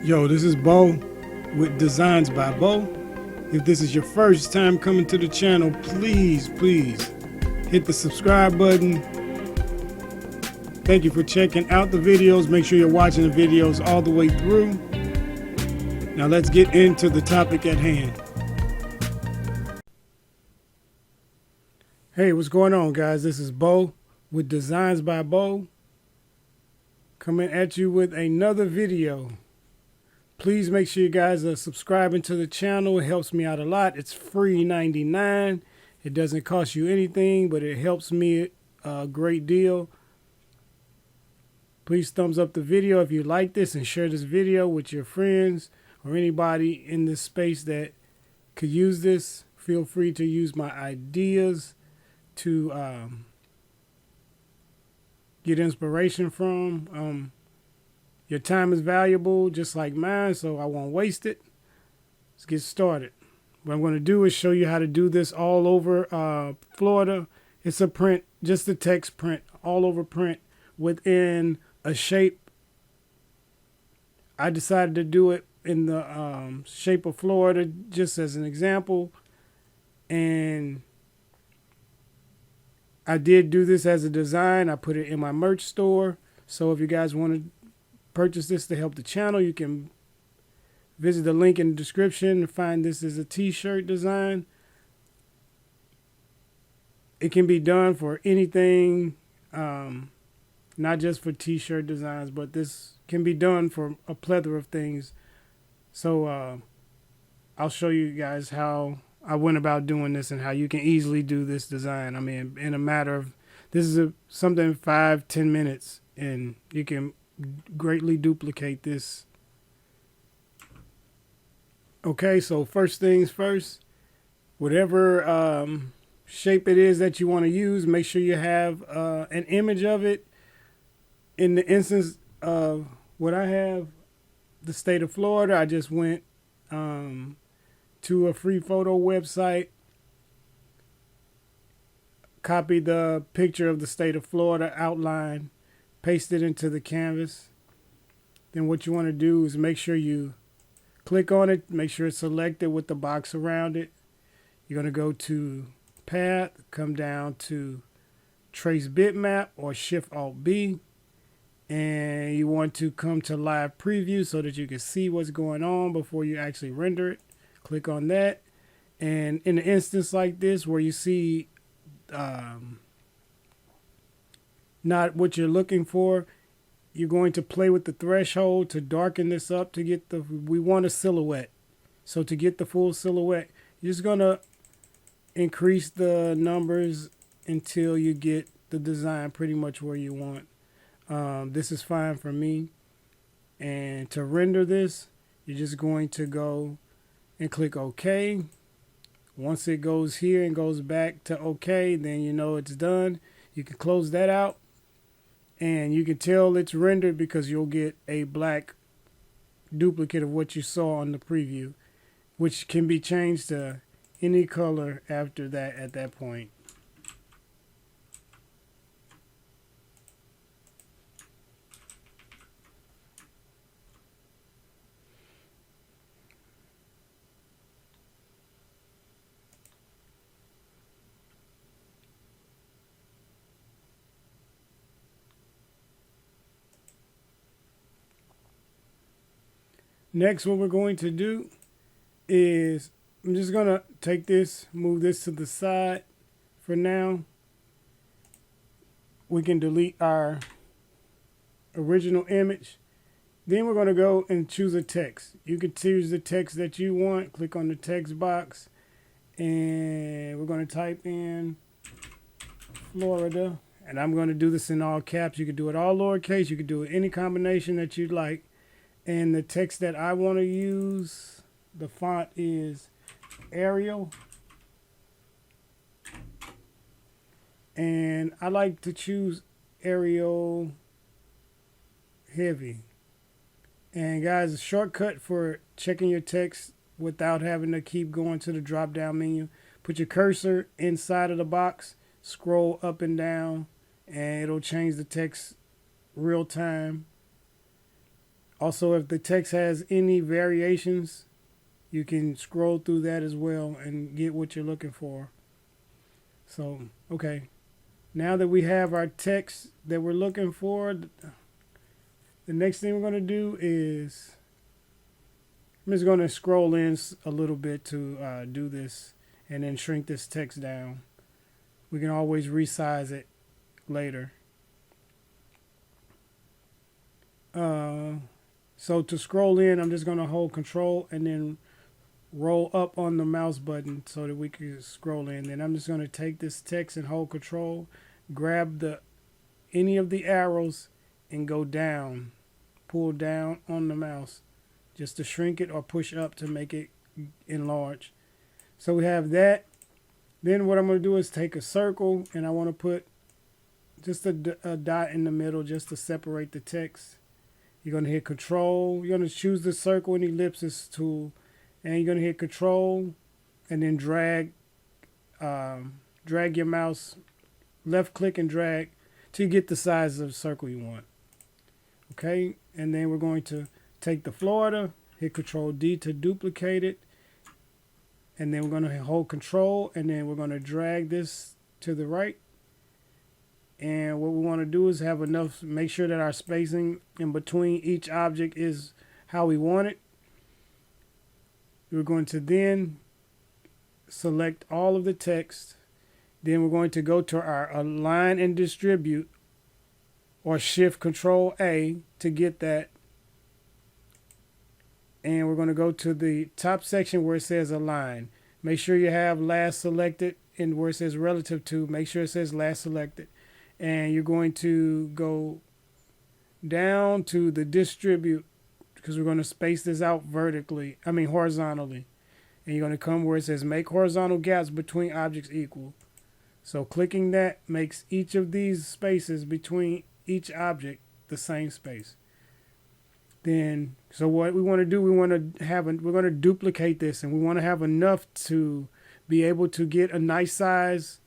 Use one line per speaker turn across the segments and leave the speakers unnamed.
Yo, this is Bo with Designs by Bo. If this is your first time coming to the channel, please hit the subscribe button. Thank you for checking out the videos. Make sure you're watching the videos all the way through. Now let's get into the topic at hand. Hey, what's going on, guys? This is Bo with Designs by Bo, coming at you with another video. Please make sure you guys are subscribing to the channel. It helps me out a lot. It's free 99. It doesn't cost you anything, but it helps me a great deal. Please thumbs up the video if you like this, and share this video with your friends or anybody in this space that could use this. Feel free to use my ideas to get inspiration from. Your time is valuable, just like mine, so I won't waste it. Let's get started. What I'm going to do is show you how to do this all over Florida. It's a print, just a text print, all over print within a shape. I decided to do it in the shape of Florida just as an example. And I did do this as a design. I put it in my merch store. So if you guys want to purchase this to help the channel, you can visit the link in the description to find this as a t-shirt design. It can be done for anything, not just for t-shirt designs, but this can be done for a plethora of things. So I'll show you guys how I went about doing this and how you can easily do this design. I mean, in a matter of, this is something 5-10 minutes, and you can greatly duplicate this. Okay, so first things first, whatever shape it is that you want to use, make sure you have an image of it. In the instance of what I have, the state of Florida, I just went to a free photo website, copied the picture of the state of Florida outline, paste it into the canvas. Then what you want to do is make sure you click on it, make sure it's selected with the box around it. You're going to go to Path, come down to Trace Bitmap or Shift-Alt-B, and you want to come to Live Preview so that you can see what's going on before you actually render it. Click on that, and in an instance like this where you see not what you're looking for, you're going to play with the threshold to darken this up to get we want a silhouette. So to get the full silhouette, you're just going to increase the numbers until you get the design pretty much where you want. This is fine for me. And to render this, you're just going to go and click OK. Once it goes here and goes back to OK, then you know it's done. You can close that out. And you can tell it's rendered because you'll get a black duplicate of what you saw on the preview, which can be changed to any color after that at that point. Next, what we're going to do is, I'm just going to take this, move this to the side for now. We can delete our original image. Then we're going to go and choose a text. You can choose the text that you want. Click on the text box, and we're going to type in Florida. And I'm going to do this in all caps. You can do it all lowercase. You can do it any combination that you'd like. And the text that I want to use, the font is Arial. And I like to choose Arial Heavy. And guys, a shortcut for checking your text without having to keep going to the drop down menu, put your cursor inside of the box, scroll up and down, and it'll change the text real time. Also, if the text has any variations, you can scroll through that as well and get what you're looking for. So, okay. Now that we have our text that we're looking for, the next thing we're going to do is I'm just going to scroll in a little bit to do this and then shrink this text down. We can always resize it later. So to scroll in, I'm just going to hold control and then roll up on the mouse button so that we can scroll in. Then I'm just going to take this text and hold control, grab any of the arrows and go down, pull down on the mouse just to shrink it or push up to make it enlarge. So we have that. Then what I'm going to do is take a circle and I want to put just a dot in the middle just to separate the text. You're going to hit control. You're going to choose the circle and ellipsis tool. And you're going to hit control and then drag your mouse, left click and drag to get the size of the circle you want. Okay, and then we're going to take the Florida, hit control D to duplicate it. And then we're going to hold control and then we're going to drag this to the right. And what we want to do is have enough, make sure that our spacing in between each object is how we want it. We're going to then select all of the text. Then we're going to go to our align and distribute or shift control A to get that. And we're going to go to the top section where it says align. Make sure you have last selected, and where it says relative to, make sure it says last selected. And you're going to go down to the distribute because we're going to space this out horizontally. And you're going to come where it says make horizontal gaps between objects equal. So clicking that makes each of these spaces between each object the same space. Then, so what we want to do, we're going to duplicate this and we want to have enough to be able to get a nice size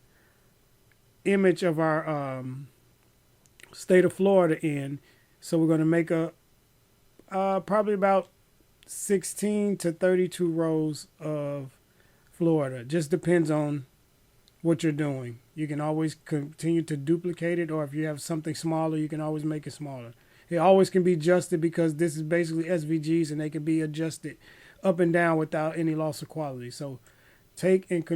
image of our state of Florida in. So we're going to make probably about 16 to 32 rows of Florida. Just depends on what you're doing. You can always continue to duplicate it, or if you have something smaller, you can always make it smaller. It always can be adjusted because this is basically SVGs and they can be adjusted up and down without any loss of quality. So take and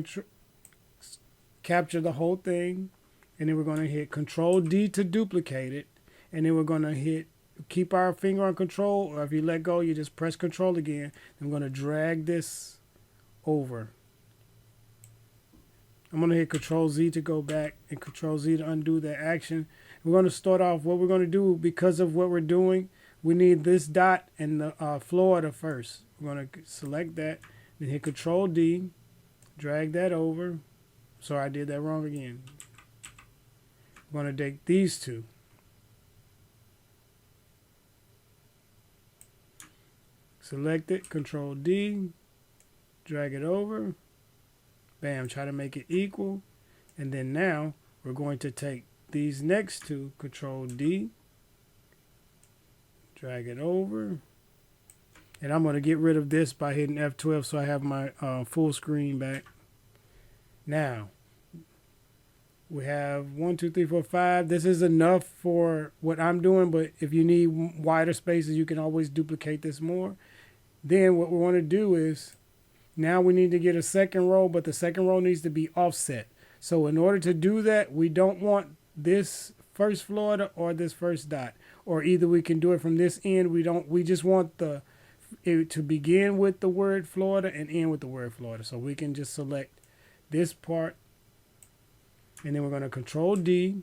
capture the whole thing, and then we're going to hit Control D to duplicate it, and then we're going to keep our finger on control, or if you let go, you just press control again. I'm going to drag this over. I'm going to hit Control Z to go back and Control Z to undo that action. We're going to start off what we're going to do because of what we're doing. We need this dot and the Florida first. We're going to select that, then hit Control D, drag that over. Sorry, I did that wrong again. I'm going to take these two. Select it, Control D, drag it over. Bam, try to make it equal. And then now we're going to take these next two, Control D, drag it over. And I'm going to get rid of this by hitting F12 so I have my full screen back. Now, we have 1, 2, 3, 4, 5. This is enough for what I'm doing, but if you need wider spaces, you can always duplicate this more. Then what we want to do is, now we need to get a second row, but the second row needs to be offset. So in order to do that, we don't want this first Florida or this first dot. Or either we can do it from this end. We just want it to begin with the word Florida and end with the word Florida. So we can just select this part, and then we're going to Control D,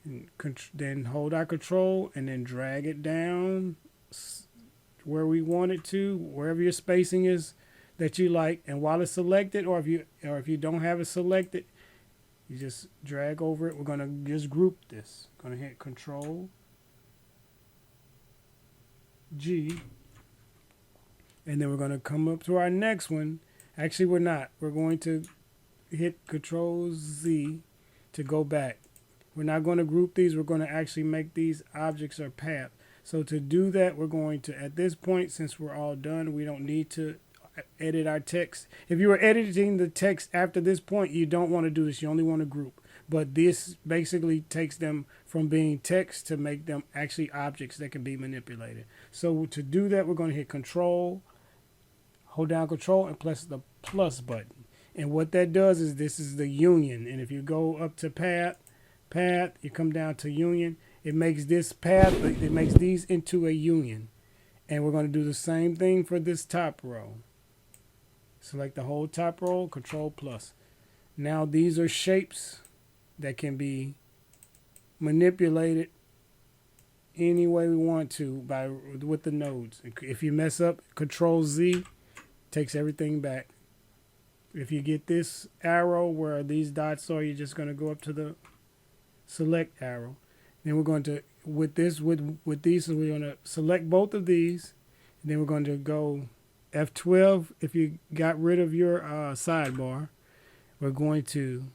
and then hold our control and then drag it down where we want it to, wherever your spacing is that you like. And while it's selected, or if you don't have it selected, you just drag over it. We're going to just group this. Going to hit Control G, and then we're going to come up to our next one. Actually, we're not. We're going to hit Control Z to go back. We're not going to group these. We're going to actually make these objects or path. So to do that, we're going to, at this point, since we're all done, we don't need to edit our text. If you were editing the text after this point, you don't want to do this. You only want to group. But this basically takes them from being text to make them actually objects that can be manipulated. So to do that, we're going to hit Control, hold down Control, and press the plus button. And what that does is this is the union. And if you go up to path, you come down to union. It makes this path, it makes these into a union. And we're going to do the same thing for this top row. Select the whole top row, Control plus. Now these are shapes that can be manipulated any way we want to with the nodes. If you mess up, Control Z takes everything back. If you get this arrow where these dots are, you're just going to go up to the select arrow. Then we're going to, with these, so we're going to select both of these. And then we're going to go F12 if you got rid of your sidebar. We're going to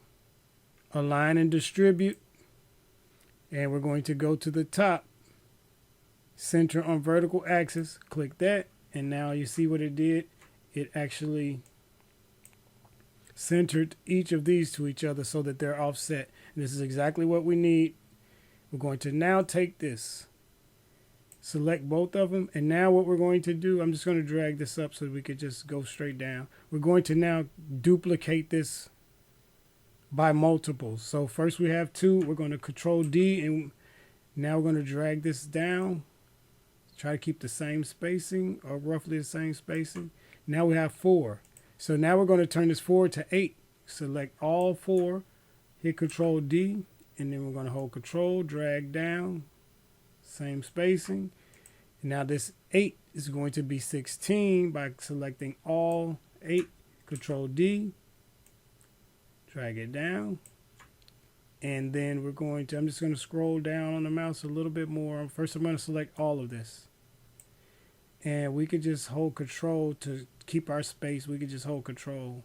align and distribute. And we're going to go to the top, center on vertical axis. Click that. And now you see what it did. It actually centered each of these to each other so that they're offset. And this is exactly what we need. We're going to now take this, select both of them, and now what we're going to do, I'm just going to drag this up so we could just go straight down. We're going to now duplicate this by multiples. So first we have 2, we're going to Control D, and now we're going to drag this down, try to keep the same spacing or roughly the same spacing. Now we have 4. So now we're going to turn this 4 to 8. Select all 4, hit Control D, and then we're going to hold Control, drag down, same spacing. And now this 8 is going to be 16 by selecting all 8, Control D, drag it down. And then we're going to, I'm just going to scroll down on the mouse a little bit more. First, I'm going to select all of this. And we could just hold Control to keep our space. We could just hold Control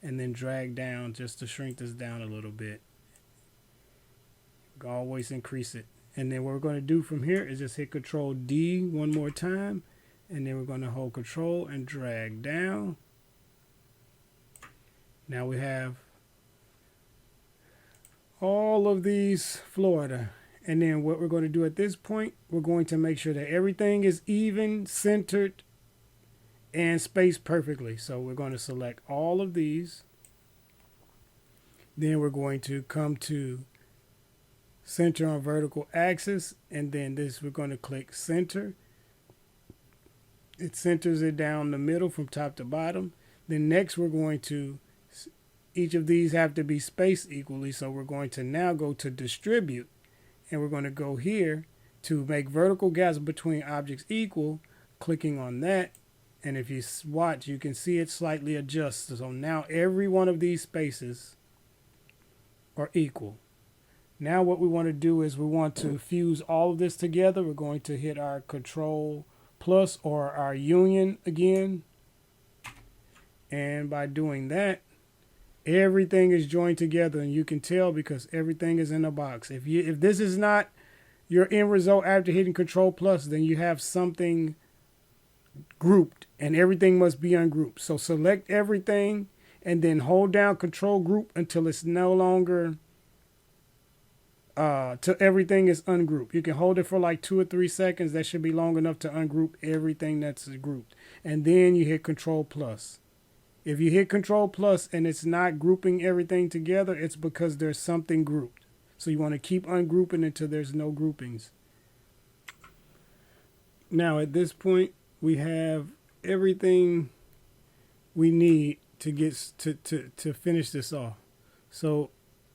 and then drag down just to shrink this down a little bit. Always increase it. And then what we're going to do from here is just hit Control D one more time. And then we're going to hold Control and drag down. Now we have all of these Florida. And then what we're going to do at this point, we're going to make sure that everything is even, centered, and spaced perfectly. So we're going to select all of these. Then we're going to come to center on vertical axis, and then this we're going to click center. It centers it down the middle from top to bottom. Then next we're going to, each of these have to be spaced equally, so we're going to now go to distribute, and we're going to go here to make vertical gaps between objects equal, clicking on that. And if you watch, you can see it slightly adjusts. So now every one of these spaces are equal. Now what we want to do is we want to fuse all of this together. We're going to hit our Control plus or our union again. And by doing that, everything is joined together, and you can tell because everything is in a box. If this is not your end result after hitting Control plus, then you have something grouped, and everything must be ungrouped. So select everything and then hold down Control Group until it's no longer till everything is ungrouped. You can hold it for like 2 or 3 seconds. That should be long enough to ungroup everything that's grouped. And then you hit Control plus. If you hit Control plus and it's not grouping everything together, it's because there's something grouped. So you want to keep ungrouping until there's no groupings. Now at this point, we have everything we need to get to finish this off. So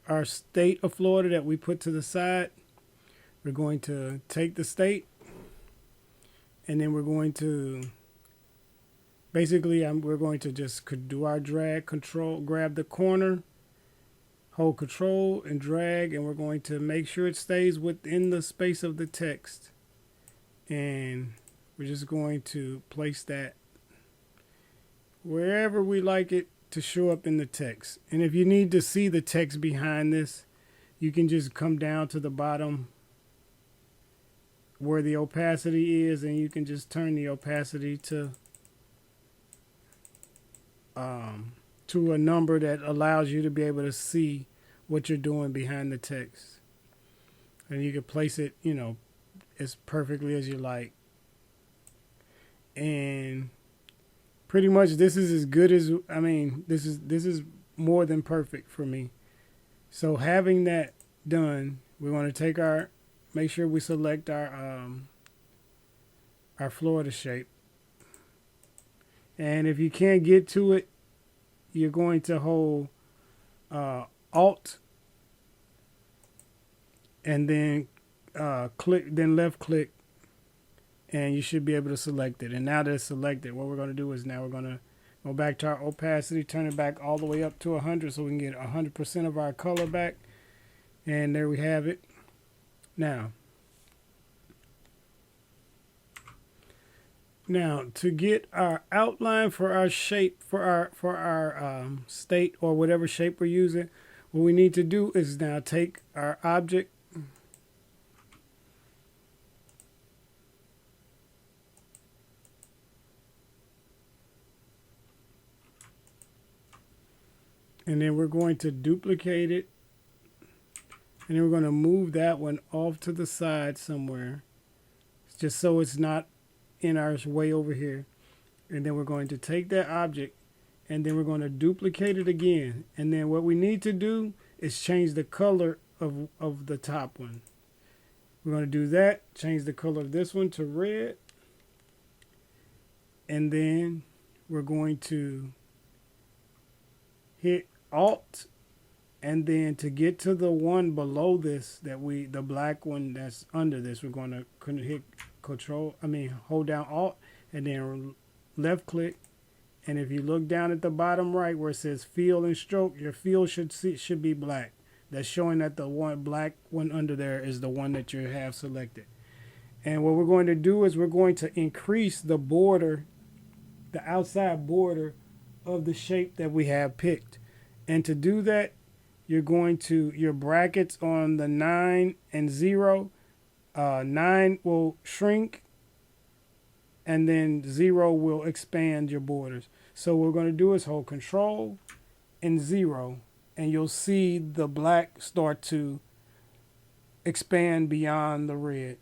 our state of Florida that we put to the side, we're going to take the state, and then we're going to basically we're going to just do our drag, control, grab the corner, hold Control and drag, and we're going to make sure it stays within the space of the text. And we're just going to place that wherever we like it to show up in the text. And if you need to see the text behind this, you can just come down to the bottom where the opacity is, and you can just turn the opacity to a number that allows you to be able to see what you're doing behind the text. And you can place it, you know, as perfectly as you like. And pretty much this is as good as, I mean, this is more than perfect for me. So having that done, we want to take our, make sure we select our Florida shape. And if you can't get to it, you're going to hold Alt and then click, then left click, and you should be able to select it. And now that it's selected, what we're going to do is now we're going to go back to our opacity, turn it back all the way up to 100 so we can get 100% of our color back. And there we have it. Now to get our outline for our shape, for our state or whatever shape we're using, what we need to do is now take our object and then we're going to duplicate it, and then we're going to move that one off to the side somewhere, just so it's not in our way over here. And then we're going to take that object, and then we're going to duplicate it again. And then what we need to do is change the color of the top one. We're going to do that, change the color of this one to red, and then we're going to hit Alt, and then to get to the one below this, the black one that's under this, we're going to hit hold down Alt and then left click. And if you look down at the bottom right where it says fill and stroke, your fill should be black. That's showing that the one black one under there is the one that you have selected. And what we're going to do is we're going to increase the border, the outside border of the shape that we have picked. And to do that, you're going to, your brackets on the 9 and 0, 9 will shrink, and then 0 will expand your borders. So what we're going to do is hold Control and 0, and you'll see the black start to expand beyond the red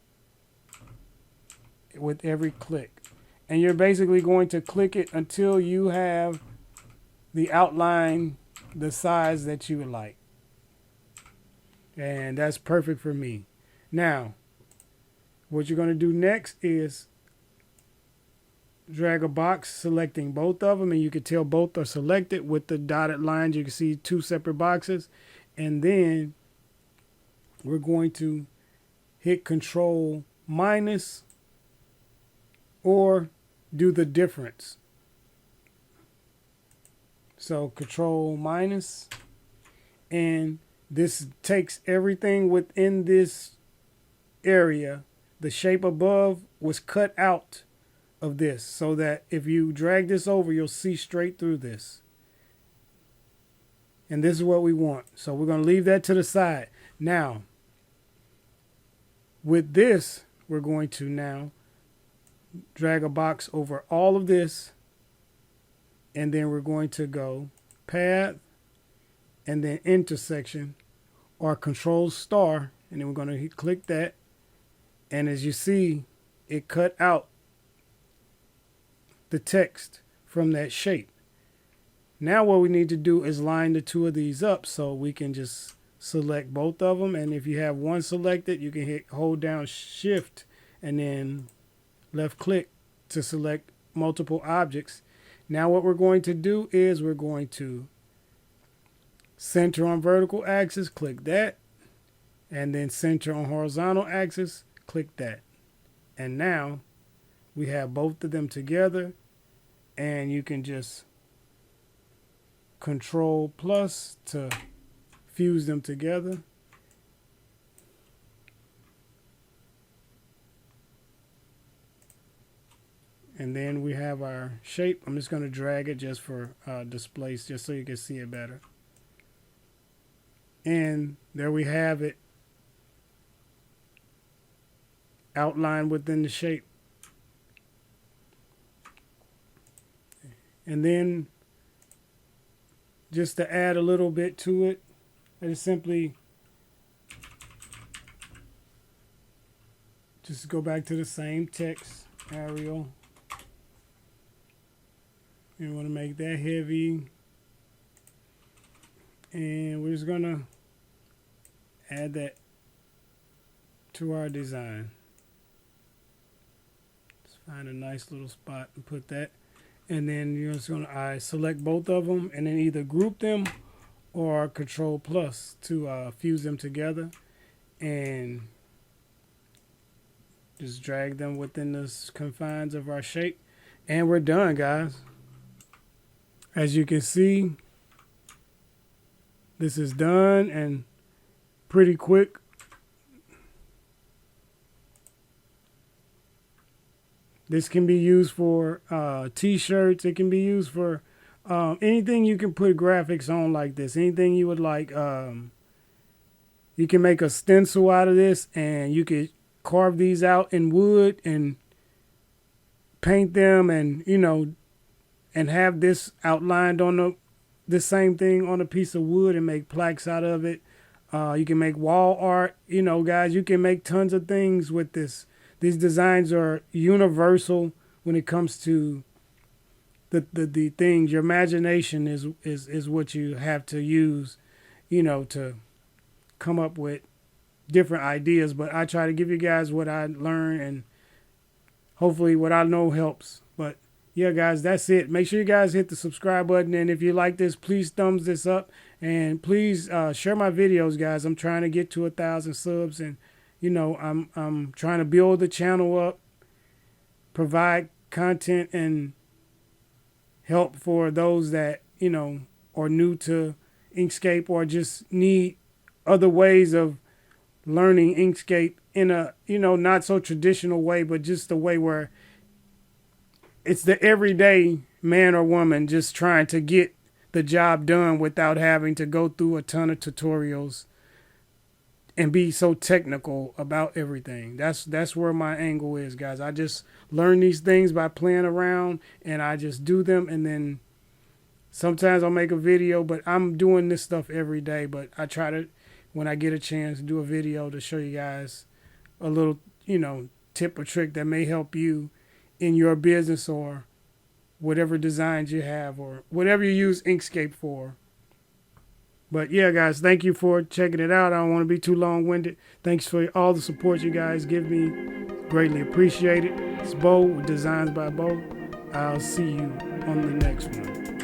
with every click. And you're basically going to click it until you have the outline the size that you would like. And that's perfect for me. Now, what you're going to do next is drag a box selecting both of them, and you can tell both are selected with the dotted lines. You can see two separate boxes. And then we're going to hit Control minus or do the difference. So Control minus, and this takes everything within this area. The shape above was cut out of this so that if you drag this over, you'll see straight through this. And this is what we want. So we're going to leave that to the side. Now, with this, we're going to now drag a box over all of this. And then we're going to go path and then intersection or Control star. And then we're going to click that. And as you see, it cut out the text from that shape. Now what we need to do is line the two of these up so we can just select both of them. And if you have one selected, you can hold down Shift and then left click to select multiple objects. Now what we're going to do is we're going to center on vertical axis, click that, and then center on horizontal axis, click that. And now we have both of them together, and you can just Control plus to fuse them together. And then we have our shape. I'm just going to drag it just for display, just so you can see it better. And there we have it. outline within the shape. And then just to add a little bit to it, I just simply just go back to the same text, Arial. You want to make that heavy. And we're just going to add that to our design. Just find a nice little spot and put that. And then you're just going to select both of them and then either group them or Control Plus to fuse them together, and just drag them within the confines of our shape. And we're done, guys. As you can see, this is done and pretty quick. This can be used for t-shirts. It can be used for anything you can put graphics on like this. Anything you would like. You can make a stencil out of this, and you could carve these out in wood and paint them, and and have this outlined on the same thing on a piece of wood and make plaques out of it. You can make wall art. Guys, you can make tons of things with this. These designs are universal when it comes to the things. Your imagination is what you have to use, to come up with different ideas. But I try to give you guys what I learned, and hopefully what I know helps. But yeah, guys, that's it. Make sure you guys hit the subscribe button, and if you like this, please thumbs this up, and please share my videos, guys. I'm trying to get to 1,000 subs, and I'm trying to build the channel up, provide content and help for those that are new to Inkscape or just need other ways of learning Inkscape in a not so traditional way, but just a way where it's the everyday man or woman just trying to get the job done without having to go through a ton of tutorials and be so technical about everything. That's where my angle is, guys. I just learn these things by playing around, and I just do them, and then sometimes I'll make a video, but I'm doing this stuff every day. But I try to, when I get a chance, do a video to show you guys a little, tip or trick that may help you in your business or whatever designs you have or whatever you use Inkscape for. But yeah, guys, thank you for checking it out. I don't want to be too long-winded. Thanks for all the support you guys give me. Greatly appreciate it. It's Bo with Designs by Bo. I'll see you on the next one.